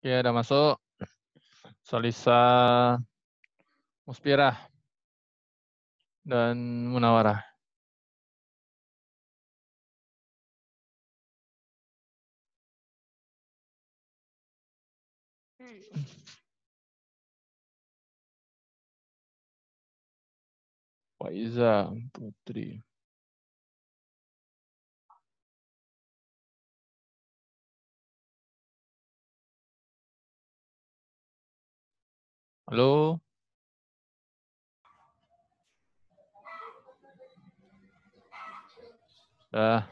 Oke, ada masuk. Salisa, Muspirah, dan Munawarah. Faiza, Putri. Halo? Dah.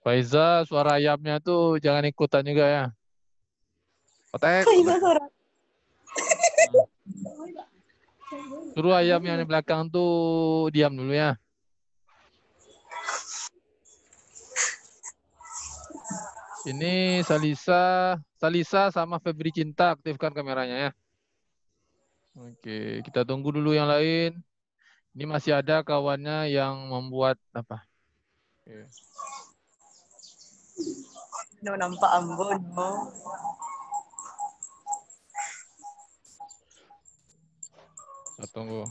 Faiza, suara ayamnya tuh jangan ikutan juga ya. Kotek. Suruh ayam yang di belakang tuh diam dulu ya. Ini Salisa sama Febri Cinta, aktifkan kameranya ya. Oke, kita tunggu dulu yang lain. Ini masih ada kawannya yang membuat apa? Oke. Nampak Ambon. Kita tunggu.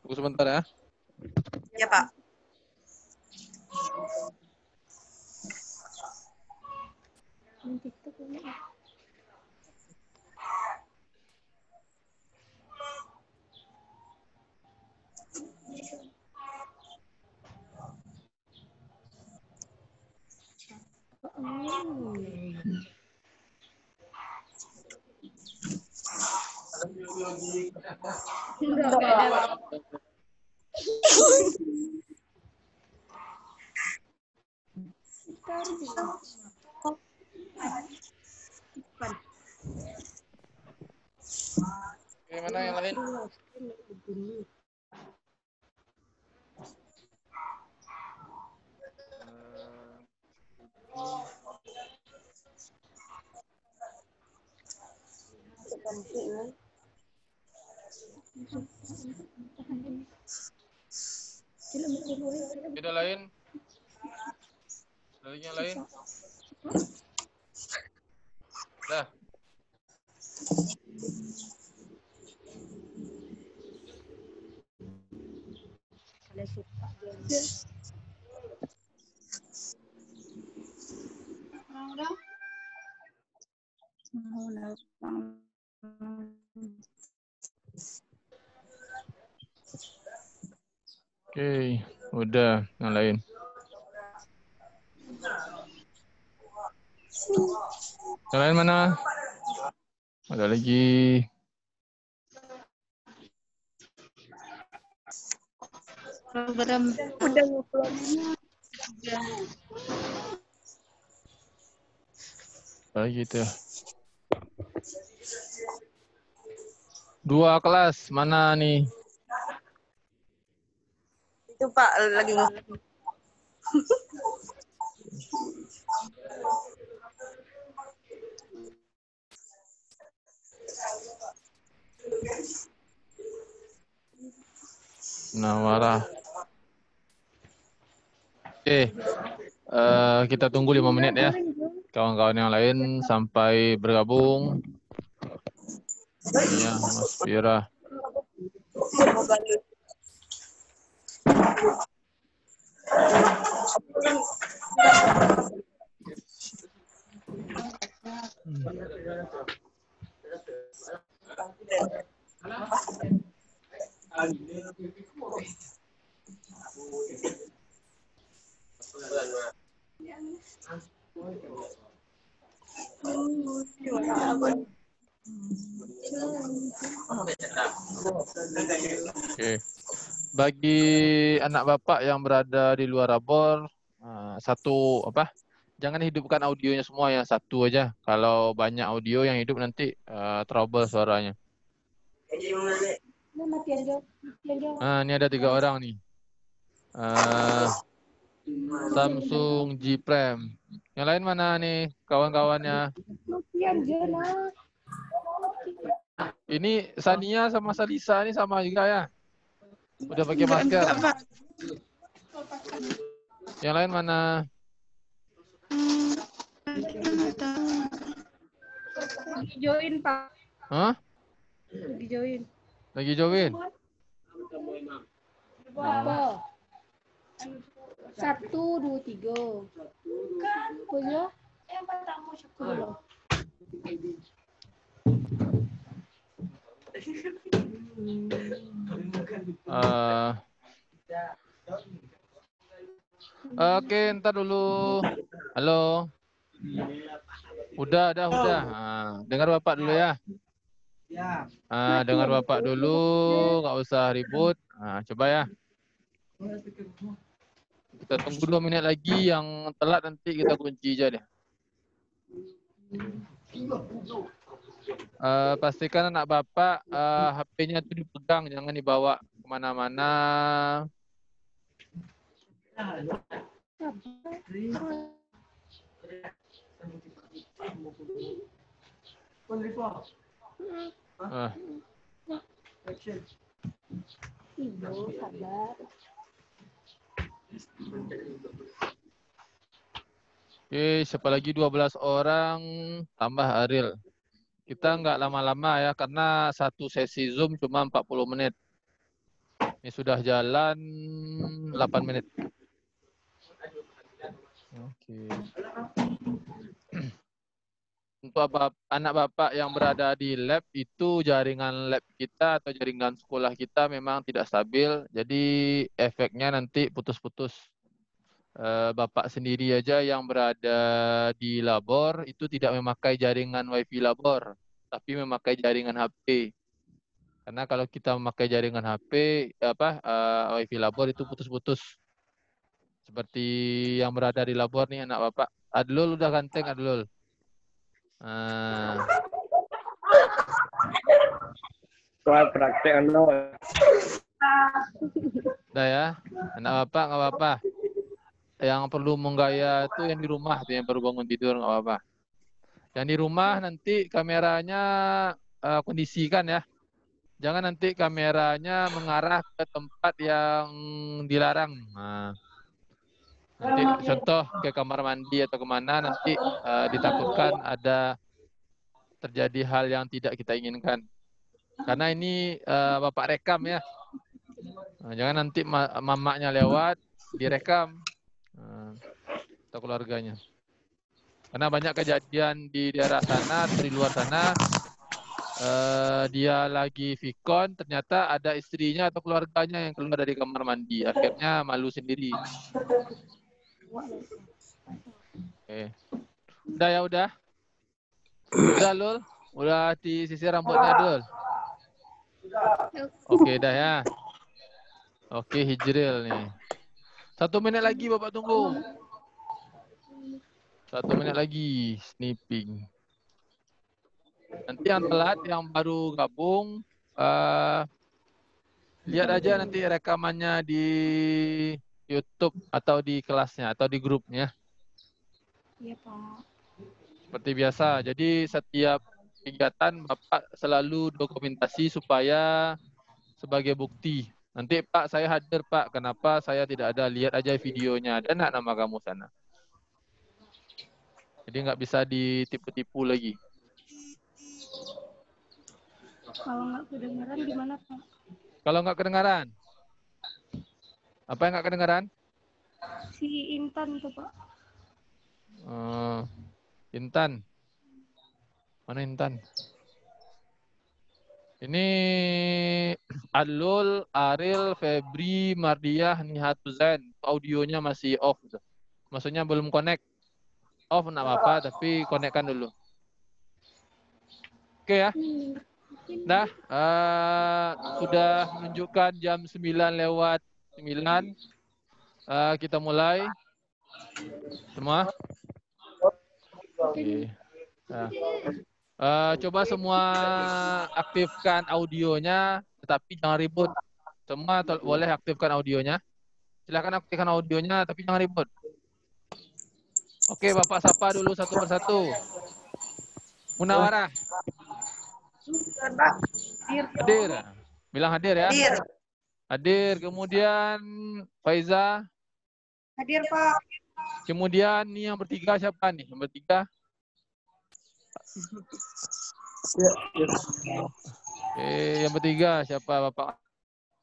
Tunggu sebentar ya. Ya, Pak. Oke, mana yang lain? Tidak lain? Ada yang lain? Dah. Oke, udah yang lain. Yang lain mana? Ada lagi. Program udah Gitu. 2 kelas mana nih? Itu Pak lagi ngomong. Munawarah. Oke. Kita tunggu 5 menit ya. Kawan-kawan yang lain sampai bergabung. Ya, Mas Fira. Oke. Bagi anak bapak yang berada di luar Rabor, jangan hidupkan audionya semua ya, satu aja. Kalau banyak audio yang hidup nanti trouble suaranya. Ini ada 3 orang nih. Samsung G Prime. Yang lain mana nih kawan-kawannya? Ini Sania sama Salisa ini sama juga ya? Udah pakai masker. Yang lain mana? Lagi join, Pak. Hah? Lagi join. Lagi join? Apa? 1, 2, 3. Kan? Oh ya? Yang pertama syukur. Oke, ntar dulu. Halo. Udah. Dengar Bapak dulu ya. Dengar Bapak dulu, nggak usah ribut. Coba ya. Kita tunggu 2 menit lagi, yang telat nanti kita kunci aja deh. Pastikan anak Bapak HP-nya itu dipegang, jangan dibawa kemana-mana. Ibu, sabar. Oke, siapa lagi 12 orang tambah Ariel. Kita nggak lama-lama ya, karena satu sesi Zoom cuma 40 menit. Ini sudah jalan 8 menit. Oke. Untuk anak Bapak yang berada di lab, itu jaringan lab kita atau jaringan sekolah kita memang tidak stabil. Jadi efeknya nanti putus-putus. Bapak sendiri aja yang berada di labor itu tidak memakai jaringan WiFi labor, tapi memakai jaringan HP. Karena kalau kita memakai jaringan HP, WiFi labor itu putus-putus. Seperti yang berada di labor nih anak Bapak. Adlul udah ganteng, Adlul. Soal praktek Udah ya, anak Bapak nggak apa-apa. Yang perlu menggaya itu yang di rumah, tuh yang baru bangun tidur nggak apa-apa. Yang di rumah nanti kameranya kondisikan ya. Jangan nanti kameranya mengarah ke tempat yang dilarang. Nanti contoh ke kamar mandi atau kemana, nanti ditakutkan ada terjadi hal yang tidak kita inginkan. Karena ini Bapak rekam ya. Jangan nanti mamaknya lewat, direkam atau keluarganya. Karena banyak kejadian di daerah sana atau di luar sana, dia lagi vikon, ternyata ada istrinya atau keluarganya yang keluar dari kamar mandi. Akhirnya malu sendiri. Oke. Udah ya, udah. Udah, Lul. Udah disisir rambutnya, Dul. Oke, dah ya. Oke, Hijril nih. 1 menit lagi Bapak tunggu. 1 menit lagi snipping. Nanti yang telat, yang baru gabung, lihat aja nanti rekamannya di YouTube atau di kelasnya atau di grupnya. Iya, Pak. Seperti biasa. Jadi setiap kegiatan Bapak selalu dokumentasi supaya sebagai bukti. Nanti Pak, saya hadir Pak. Kenapa saya tidak ada? Lihat aja videonya. Ada nggak nama kamu sana? Jadi nggak bisa ditipu-tipu lagi. Kalau nggak kedengaran gimana, Pak? Kalau nggak kedengaran? Apa yang nggak kedengaran? Si Intan tuh, Pak. Intan. Mana Intan? Ini Alul, Aril, Febri, Mardiah, Nihatuzain. Audionya masih off. Maksudnya belum connect. Off nggak apa-apa, tapi connect-kan dulu. Oke ya. Nah, sudah menunjukkan jam 9:09. Kita mulai. Semua? Oke. Nah. Coba semua aktifkan audionya, tetapi jangan ribut. Semua boleh aktifkan audionya. Silakan aktifkan audionya, tapi jangan ribut. Oke, Bapak sapa dulu satu persatu. Munawarah. Hadir. Bilang hadir ya. Hadir. Hadir. Kemudian Faiza. Hadir, Pak. Kemudian nih yang bertiga siapa nih? Yang bertiga? Yang bertiga siapa Bapak?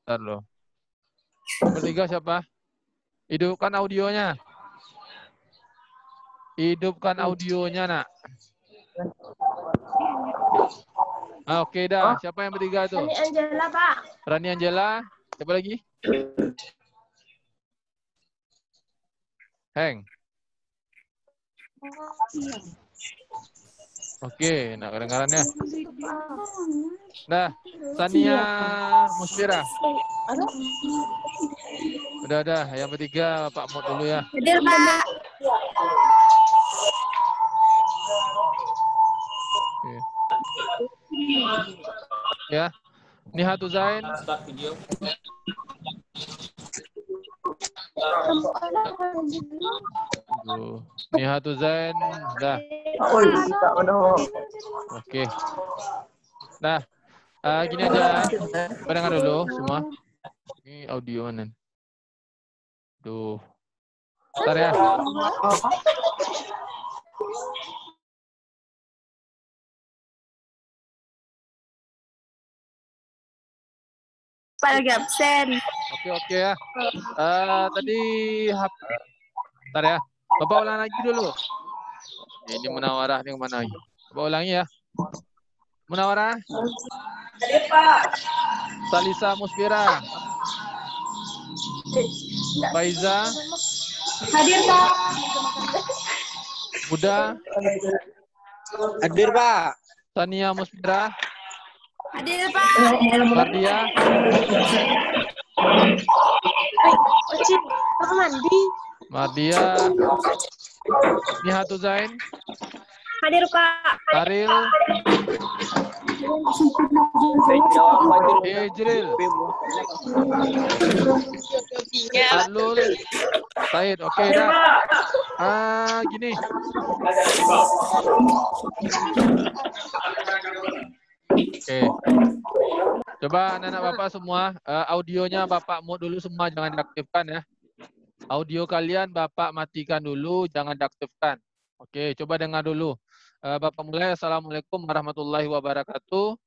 Bentar loh. Yang bertiga siapa? Hidupkan audionya. Hidupkan audionya, nak. Oke dah. Siapa yang bertiga tuh? Rani Angela, Pak. Rani Angela. Siapa lagi? Heng. Oke, nak kedengarannya. Dah, Sania Musfira. Udah. Yang bertiga Pak Mut dulu ya. Hadir, Pak. Oke. Ya. Nihatu Zain. Nihatu Zain. Dah. Oke. Nah, gini aja. Dengar dulu semua. Ini audio mana? Duh. Bentar ya. Pak lagi absen. Oke ya. Tadi bentar ya. Bapak ulang lagi dulu. Ini Munawarah nih mana lagi? Bapak ulangi ya. Munawarah. Hadir, Pak. Salisa Musfira. Faiza. Hadir, Pak. Buda. Hadir, Pak. Sania Musfira. Hadir, Pak. Mardia. Ocit, Pak mandi. Mardia. Nihatu Zain. Hadir, Pak. Taril. Ejril. Alul. Said. Oke dah. Gini. Oke. Coba anak-anak Bapak semua, audionya Bapak mute dulu semua, jangan diaktifkan ya. Audio kalian Bapak matikan dulu, jangan diaktifkan. Oke, coba dengar dulu. Bapak mulai. Assalamualaikum warahmatullahi wabarakatuh.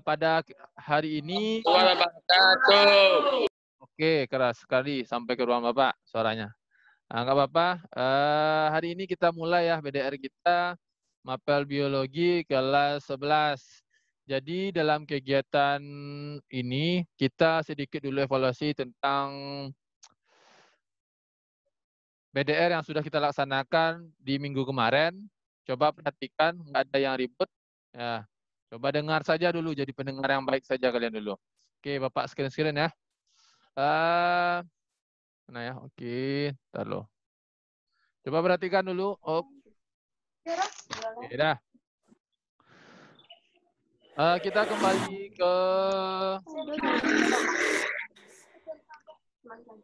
Pada hari ini. Wabarakatuh. Oke, keras sekali sampai ke ruang Bapak suaranya. Nggak apa-apa. Hari ini kita mulai ya BDR kita, Mapel Biologi kelas 11. Jadi dalam kegiatan ini kita sedikit dulu evaluasi tentang BDR yang sudah kita laksanakan di minggu kemarin. Coba perhatikan, nggak ada yang ribut. Ya, coba dengar saja dulu, jadi pendengar yang baik saja kalian dulu. Oke, Bapak screen ya. Mana ya? Oke, ntar loh. Coba perhatikan dulu. Oke, dah. Kita kembali ke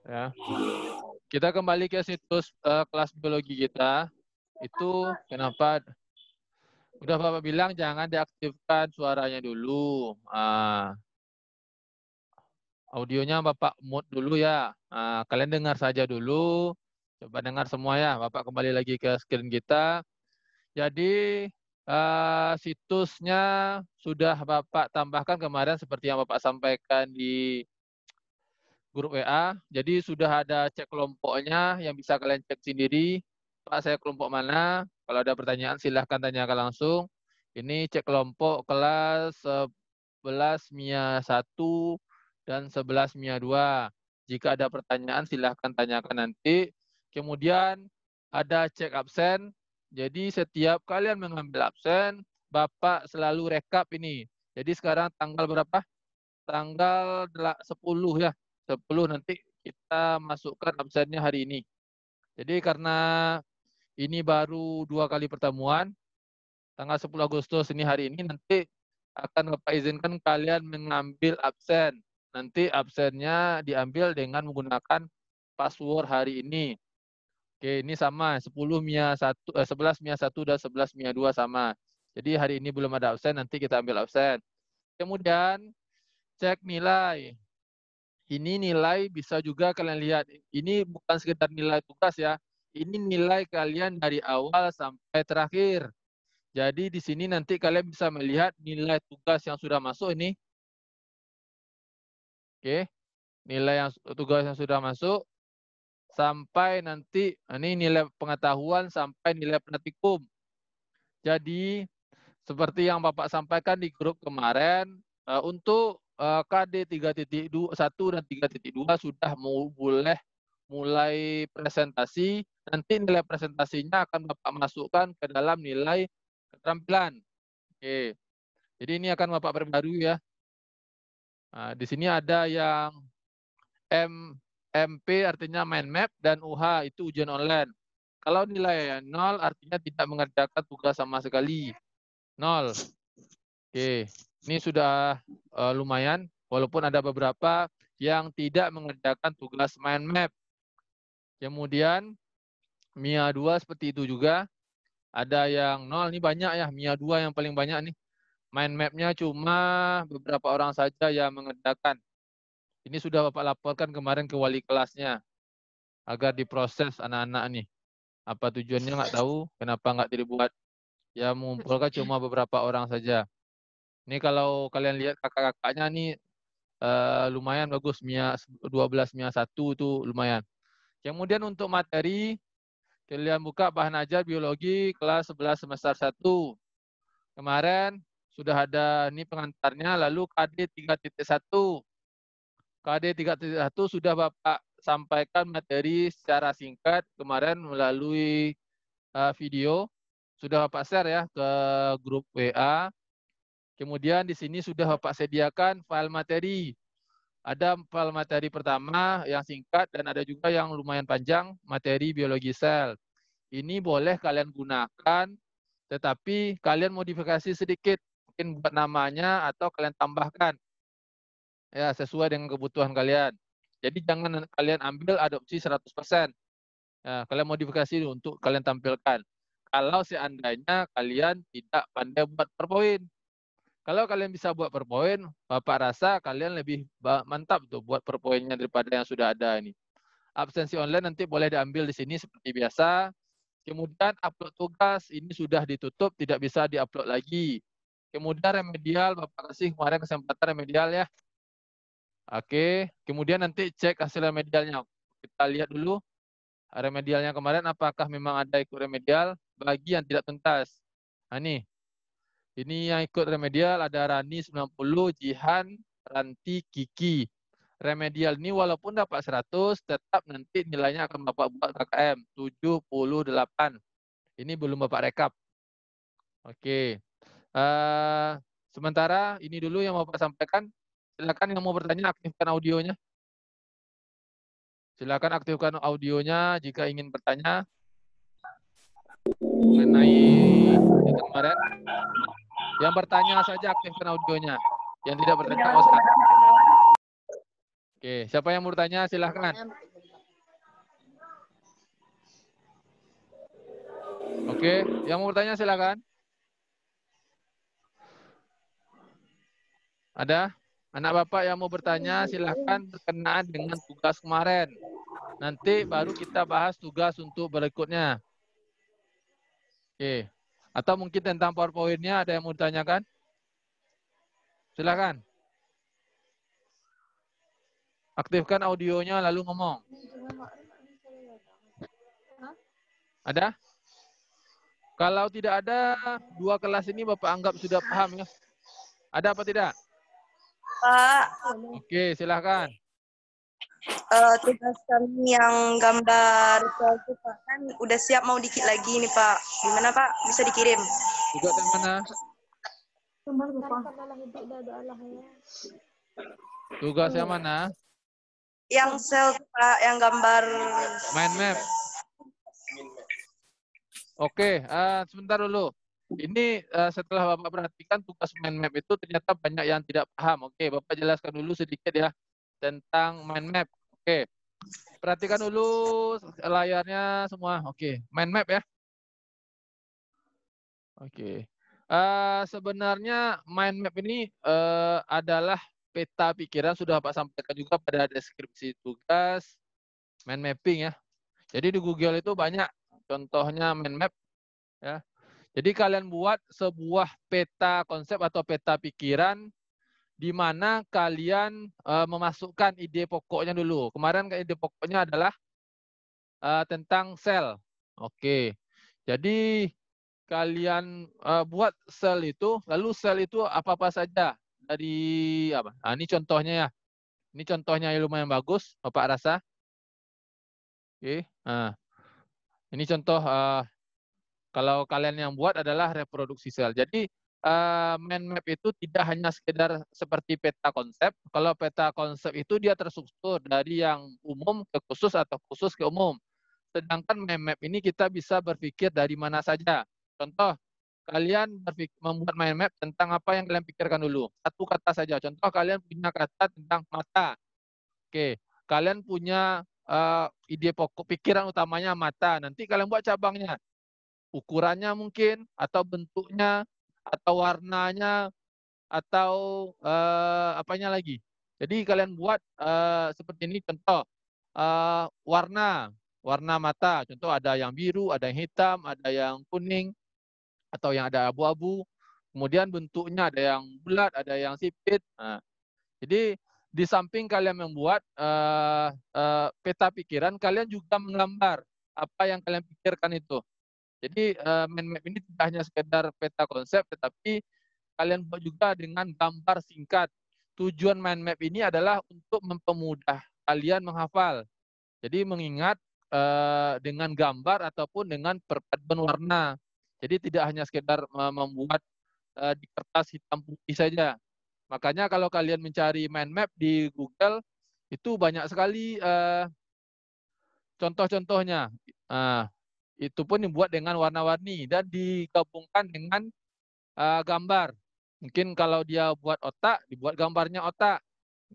ya. Kita kembali ke situs kelas biologi kita. Itu kenapa udah Bapak bilang jangan diaktifkan suaranya dulu. Audionya Bapak mute dulu ya. Kalian dengar saja dulu. Coba dengar semua ya. Bapak kembali lagi ke screen kita. Jadi situsnya sudah Bapak tambahkan kemarin seperti yang Bapak sampaikan di grup WA. Jadi sudah ada cek kelompoknya yang bisa kalian cek sendiri. Pak, saya kelompok mana? Kalau ada pertanyaan silahkan tanyakan langsung. Ini cek kelompok kelas 11 MIA 1 dan 11 MIA 2. Jika ada pertanyaan silahkan tanyakan nanti. Kemudian ada cek absen. Jadi setiap kalian mengambil absen, Bapak selalu rekap ini. Jadi sekarang tanggal berapa? Tanggal 10 ya. 10 nanti kita masukkan absennya hari ini. Jadi karena ini baru 2 kali pertemuan, tanggal 10 Agustus ini hari ini, nanti akan Bapak izinkan kalian mengambil absen. Nanti absennya diambil dengan menggunakan password hari ini. Oke, ini sama 11 MIA 1 dan 11 MIA 2 sama. Jadi hari ini belum ada absen, nanti kita ambil absen. Kemudian cek nilai. Ini nilai bisa juga kalian lihat. Ini bukan sekedar nilai tugas ya. Ini nilai kalian dari awal sampai terakhir. Jadi di sini nanti kalian bisa melihat nilai tugas yang sudah masuk ini. Oke, nilai yang tugas yang sudah masuk sampai nanti ini nilai pengetahuan sampai nilai praktikum. Jadi seperti yang Bapak sampaikan di grup kemarin, untuk KD 3.1 dan 3.2 sudah boleh mulai presentasi. Nanti nilai presentasinya akan Bapak masukkan ke dalam nilai keterampilan. Oke. Jadi ini akan Bapak perbarui ya. Nah, di sini ada yang MP artinya mind map dan UH itu ujian online. Kalau nilai 0 artinya tidak mengerjakan tugas sama sekali. 0. Oke, ini sudah lumayan, walaupun ada beberapa yang tidak mengerjakan tugas mind map. Kemudian MIA 2 seperti itu juga. Ada yang 0, ini banyak ya, MIA 2 yang paling banyak nih. Mind map-nya cuma beberapa orang saja yang mengerjakan. Ini sudah Bapak laporkan kemarin ke wali kelasnya, agar diproses anak-anak nih. Apa tujuannya nggak tahu, kenapa nggak dibuat. Ya mengumpulkan cuma beberapa orang saja. Ini kalau kalian lihat kakak-kakaknya nih, lumayan bagus, MIA 12, MIA 1 itu lumayan. Kemudian untuk materi, kalian buka bahan ajar biologi kelas 11 semester 1. Kemarin sudah ada ini pengantarnya, lalu KD 3.1. KD 3.1 sudah Bapak sampaikan materi secara singkat kemarin melalui video. Sudah Bapak share ya ke grup WA. Kemudian di sini sudah Bapak sediakan file materi. Ada file materi pertama yang singkat dan ada juga yang lumayan panjang, materi biologi sel. Ini boleh kalian gunakan, tetapi kalian modifikasi sedikit. Mungkin buat namanya atau kalian tambahkan. Ya, sesuai dengan kebutuhan kalian. Jadi jangan kalian ambil adopsi 100%. Ya, kalian modifikasi untuk kalian tampilkan. Kalau seandainya kalian tidak pandai buat PowerPoint. Kalau kalian bisa buat PowerPoint, Bapak rasa kalian lebih mantap tuh buat PowerPoint-nya daripada yang sudah ada ini. Absensi online nanti boleh diambil di sini seperti biasa. Kemudian upload tugas, ini sudah ditutup, tidak bisa diupload lagi. Kemudian remedial, Bapak kasih kemarin kesempatan remedial ya. Oke, kemudian nanti cek hasil remedialnya. Kita lihat dulu remedialnya kemarin, apakah memang ada ikut remedial bagi yang tidak tuntas. Nah ini yang ikut remedial ada Rani 90, Jihan, Ranti, Kiki. Remedial ini walaupun dapat 100, tetap nanti nilainya akan Bapak buat KKM 78. Ini belum Bapak rekap. Oke. Sementara ini dulu yang Bapak sampaikan. Silakan yang mau bertanya aktifkan audionya. Silakan aktifkan audionya jika ingin bertanya mengenai yang kemarin. Yang bertanya saja aktifkan audionya. Yang tidak bertanya nggak usah. Oke, siapa yang mau bertanya silahkan. Oke, yang mau bertanya silahkan. Ada? Anak Bapak yang mau bertanya silahkan berkenaan dengan tugas kemarin. Nanti baru kita bahas tugas untuk berikutnya. Oke. Atau mungkin tentang PowerPoint-nya ada yang mau ditanyakan? Silakan. Aktifkan audionya lalu ngomong. Ada? Kalau tidak ada, 2 kelas ini Bapak anggap sudah paham ya. Ada apa tidak? Pak, Oke, silakan. tugas kami yang gambar itu Pak kan udah siap mau dikit lagi nih Pak. Gimana Pak? Bisa dikirim? Tugas yang mana? Tugas yang mana? Yang sel Pak, yang gambar Mind map. Oke, sebentar dulu. Ini setelah Bapak perhatikan tugas mind map itu ternyata banyak yang tidak paham. Oke, Bapak jelaskan dulu sedikit ya tentang mind map. Oke, perhatikan dulu layarnya semua. Oke, mind map ya. Oke, sebenarnya mind map ini adalah peta pikiran, sudah Bapak sampaikan juga pada deskripsi tugas mind mapping ya. Jadi di Google itu banyak contohnya mind map ya. Jadi kalian buat sebuah peta konsep atau peta pikiran di mana kalian memasukkan ide pokoknya dulu. Kemarin ide pokoknya adalah tentang sel. Oke. Jadi kalian buat sel itu, lalu sel itu apa-apa saja dari apa? Nah, ini contohnya ya. Ini contohnya yang lumayan bagus, Bapak rasa. Oke. Nah, ini contoh kalau kalian yang buat adalah reproduksi sel. Jadi mind map itu tidak hanya sekedar seperti peta konsep. Kalau peta konsep itu dia terstruktur dari yang umum ke khusus atau khusus ke umum. Sedangkan mind map ini kita bisa berpikir dari mana saja. Contoh, kalian membuat mind map tentang apa yang kalian pikirkan dulu. Satu kata saja. Contoh, kalian punya kata tentang mata. Oke, kalian punya ide pokok pikiran utamanya mata. Nanti kalian buat cabangnya. Ukurannya mungkin, atau bentuknya, atau warnanya, atau apanya lagi. Jadi kalian buat seperti ini contoh, warna mata. Contoh ada yang biru, ada yang hitam, ada yang kuning, atau yang ada abu-abu. Kemudian bentuknya ada yang bulat, ada yang sipit. Nah, jadi di samping kalian membuat peta pikiran, kalian juga menggambar apa yang kalian pikirkan itu. Jadi mind map ini tidak hanya sekedar peta konsep, tetapi kalian buat juga dengan gambar singkat. Tujuan mind map ini adalah untuk mempermudah kalian menghafal. Jadi mengingat dengan gambar ataupun dengan perpaduan warna. Jadi tidak hanya sekedar membuat di kertas hitam putih saja. Makanya kalau kalian mencari mind map di Google, itu banyak sekali contoh-contohnya. Itu pun dibuat dengan warna-warni dan digabungkan dengan gambar. Mungkin kalau dia buat otak, dibuat gambarnya otak.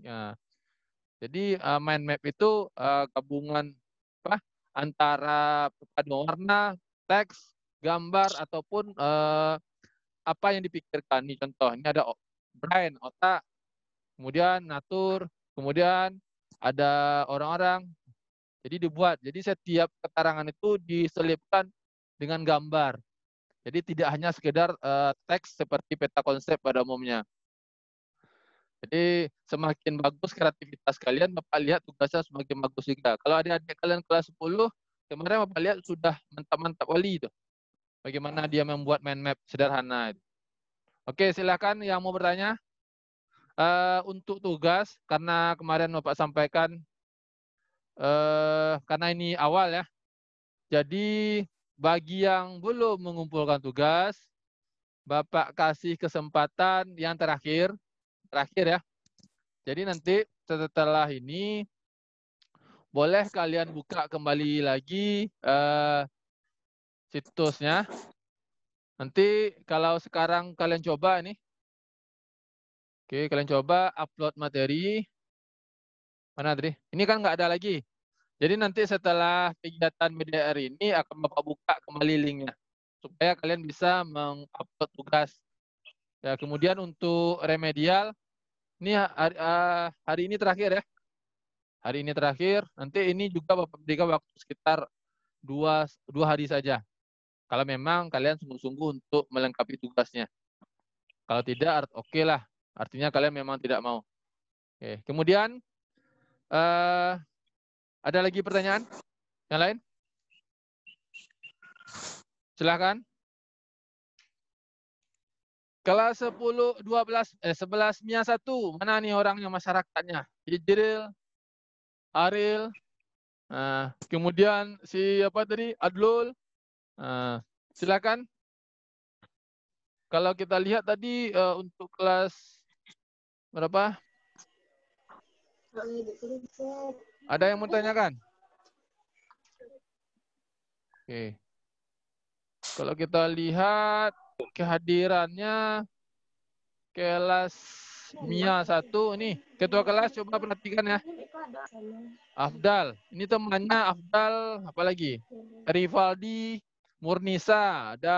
Ya. Jadi mind map itu gabungan antara perpaduan warna, teks, gambar ataupun apa yang dipikirkan. Ini contoh, ini ada brain, otak, kemudian natur, kemudian ada orang-orang. Jadi dibuat. Jadi setiap keterangan itu diselipkan dengan gambar. Jadi tidak hanya sekedar teks seperti peta konsep pada umumnya. Jadi semakin bagus kreativitas kalian, Bapak lihat tugasnya semakin bagus juga. Kalau adik-adik kalian kelas 10, kemarin Bapak lihat sudah mantap-mantap kali itu. Bagaimana dia membuat mind map sederhana itu. Oke, silakan yang mau bertanya. Untuk tugas, karena kemarin Bapak sampaikan, karena ini awal ya. Jadi bagi yang belum mengumpulkan tugas, Bapak kasih kesempatan yang terakhir ya. Jadi nanti setelah ini boleh kalian buka kembali lagi situsnya. Nanti kalau sekarang kalian coba ini. Oke, kalian coba upload materi. Mana tadi? Ini kan nggak ada lagi. Jadi nanti setelah kegiatan MediaR ini akan Bapak buka kembali linknya. Supaya kalian bisa mengupload tugas. Ya, kemudian untuk remedial, ini hari ini terakhir ya. Hari ini terakhir, nanti ini juga Bapak berikan waktu sekitar dua hari saja. Kalau memang kalian sungguh-sungguh untuk melengkapi tugasnya. Kalau tidak, oke lah. Artinya kalian memang tidak mau. Oke. Kemudian, ada lagi pertanyaan? Yang lain? Silakan. Kelas 10, 12, 11 MIA 1. Mana nih orangnya masyarakatnya? Ijril, Aril, kemudian si apa tadi? Adlul. Silakan. Kalau kita lihat tadi untuk kelas berapa? Ada yang mau tanyakan? Oke. Kalau kita lihat kehadirannya kelas MIA 1 ini. Ketua kelas coba perhatikan ya. Afdal. Ini temannya Afdal, apalagi? Rivaldi, Murnisa, ada